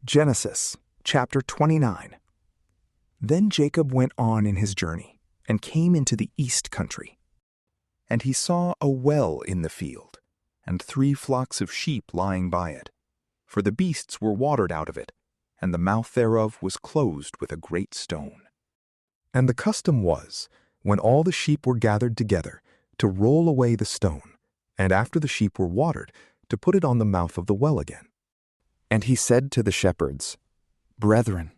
Genesis chapter 29. Then Jacob went on in his journey, and came into the east country. And he saw a well in the field, and 3 flocks of sheep lying by it. For the beasts were watered out of it, and the mouth thereof was closed with a great stone. And the custom was, when all the sheep were gathered together, to roll away the stone, and after the sheep were watered, to put it on the mouth of the well again. And he said to the shepherds, Brethren,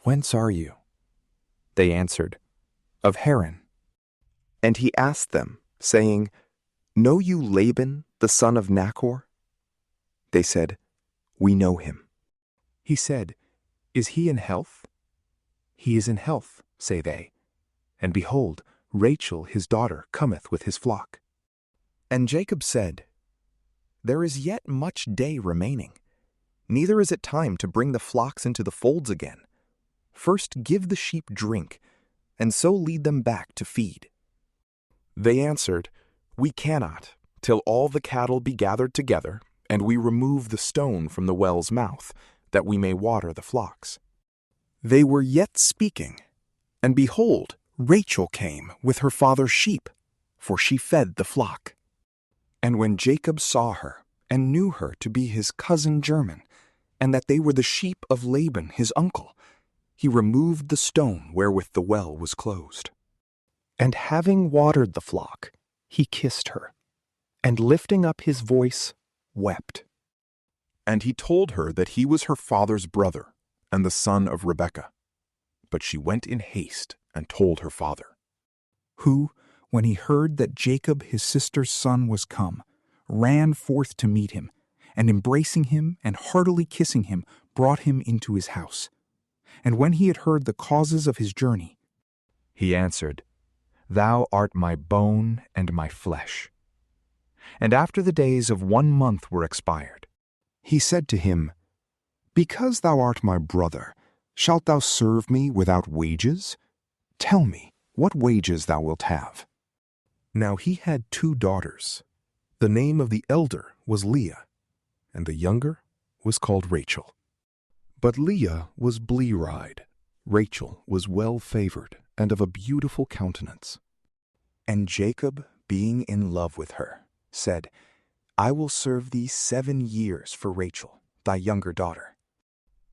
whence are you? They answered, Of Haran. And he asked them, saying, Know you Laban, the son of Nachor? They said, We know him. He said, Is he in health? He is in health, say they. And behold, Rachel his daughter cometh with his flock. And Jacob said, There is yet much day remaining, neither is it time to bring the flocks into the folds again. First give the sheep drink, and so lead them back to feed. They answered, We cannot, till all the cattle be gathered together, and we remove the stone from the well's mouth, that we may water the flocks. They were yet speaking, and behold, Rachel came with her father's sheep, for she fed the flock. And when Jacob saw her, and knew her to be his cousin german, and that they were the sheep of Laban his uncle, he removed the stone wherewith the well was closed. And having watered the flock, he kissed her, and lifting up his voice, wept. And he told her that he was her father's brother, and the son of Rebekah. But she went in haste and told her father, who, when he heard that Jacob his sister's son was come, ran forth to meet him, and embracing him and heartily kissing him, brought him into his house. And when he had heard the causes of his journey, he answered, Thou art my bone and my flesh. And after the days of 1 month were expired, he said to him, Because thou art my brother, shalt thou serve me without wages? Tell me what wages thou wilt have. Now he had 2 daughters. The name of the elder was Leah, and the younger was called Rachel. But Leah was blear-eyed, Rachel was well-favored, and of a beautiful countenance. And Jacob, being in love with her, said, I will serve thee 7 years for Rachel, thy younger daughter.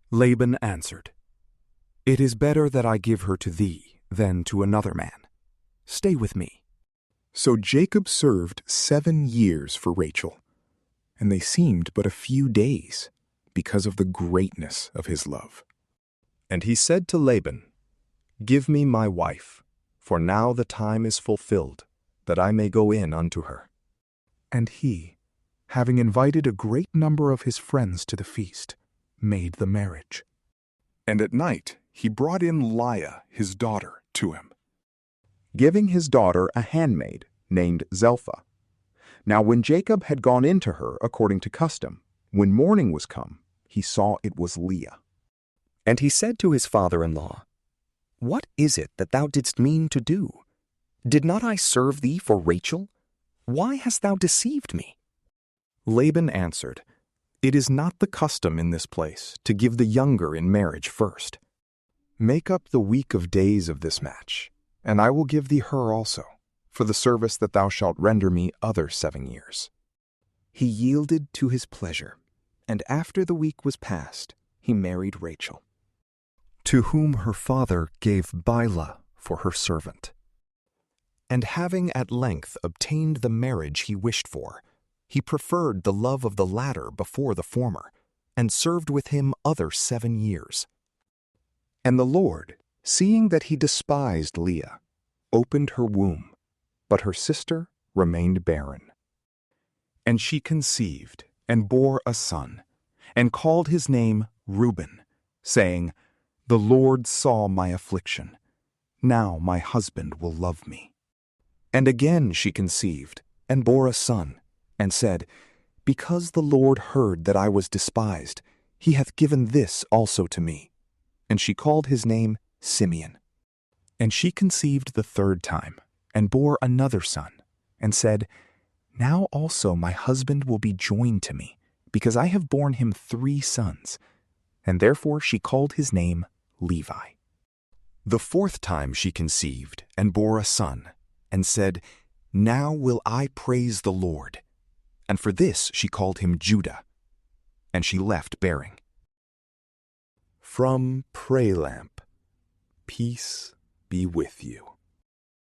Laban answered, It is better that I give her to thee than to another man. Stay with me. So Jacob served 7 years for Rachel, and they seemed but a few days, because of the greatness of his love. And he said to Laban, Give me my wife, for now the time is fulfilled, that I may go in unto her. And he, having invited a great number of his friends to the feast, made the marriage. And at night he brought in Leah his daughter to him, giving his daughter a handmaid named Zelpha. Now when Jacob had gone in to her according to custom, when morning was come, he saw it was Leah. And he said to his father-in-law, What is it that thou didst mean to do? Did not I serve thee for Rachel? Why hast thou deceived me? Laban answered, It is not the custom in this place to give the younger in marriage first. Make up the week of days of this match, and I will give thee her also, for the service that thou shalt render me other 7 years. He yielded to his pleasure, and after the week was past, he married Rachel, to whom her father gave Bilhah for her servant. And having at length obtained the marriage he wished for, he preferred the love of the latter before the former, and served with him other 7 years. And the Lord, seeing that he despised Leah, opened her womb, but her sister remained barren. And she conceived, and bore a son, and called his name Reuben, saying, The Lord saw my affliction. Now my husband will love me. And again she conceived, and bore a son, and said, Because the Lord heard that I was despised, he hath given this also to me. And she called his name Simeon. And she conceived the 3rd time, and bore another son, and said, Now also my husband will be joined to me, because I have borne him 3 sons. and therefore she called his name Levi. The fourth time she conceived and bore a son, and said, "Now will I praise the Lord." And for this she called him Judah. And she left bearing. From PrayLamp, peace be with you.